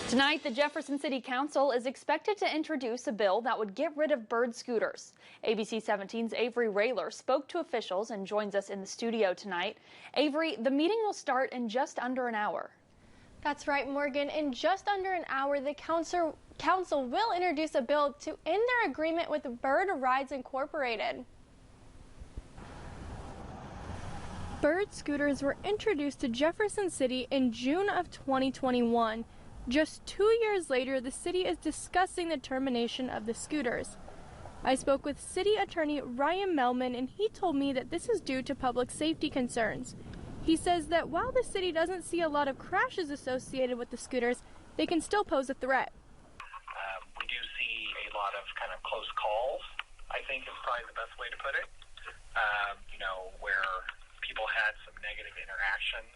Tonight, the Jefferson City Council is expected to introduce a bill that would get rid of bird scooters. ABC 17's Avery Rayler spoke to officials and joins us in the studio tonight. Avery, the meeting will start in just under an hour. That's right, Morgan. In just under an hour, the council will introduce a bill to end their agreement with Bird Rides Incorporated. Bird scooters were introduced to Jefferson City in June of 2021. Just 2 years later, the city is discussing the termination of the scooters. I spoke with City Attorney Ryan Melman, and he told me that this is due to public safety concerns. He says that while the city doesn't see a lot of crashes associated with the scooters, they can still pose a threat. We do see a lot of kind of close calls, I think is probably the best way to put it, where people had some negative interactions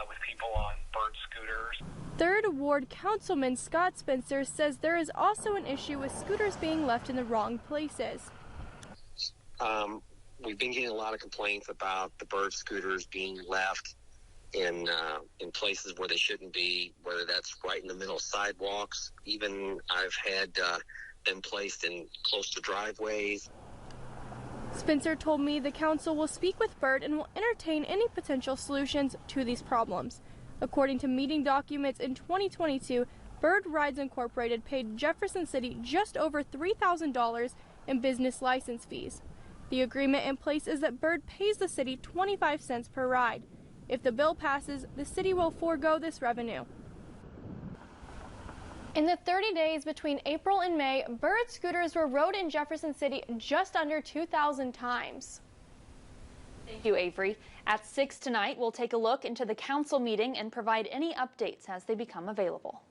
with people on bird scooters. 3rd Ward Councilman Scott Spencer says there is also an issue with scooters being left in the wrong places. We've been getting a lot of complaints about the bird scooters being left in places where they shouldn't be, whether that's right in the middle of sidewalks. Even I've had them placed in close to driveways. Spencer told me the council will speak with Bird and will entertain any potential solutions to these problems. According to meeting documents in 2022, Bird Rides Incorporated paid Jefferson City just over $3,000 in business license fees. The agreement in place is that Bird pays the city 25 cents per ride. If the bill passes, the city will forego this revenue. In the 30 days between April and May, Bird scooters were rode in Jefferson City just under 2,000 times. Thank you, Avery. At 6 tonight, we'll take a look into the council meeting and provide any updates as they become available.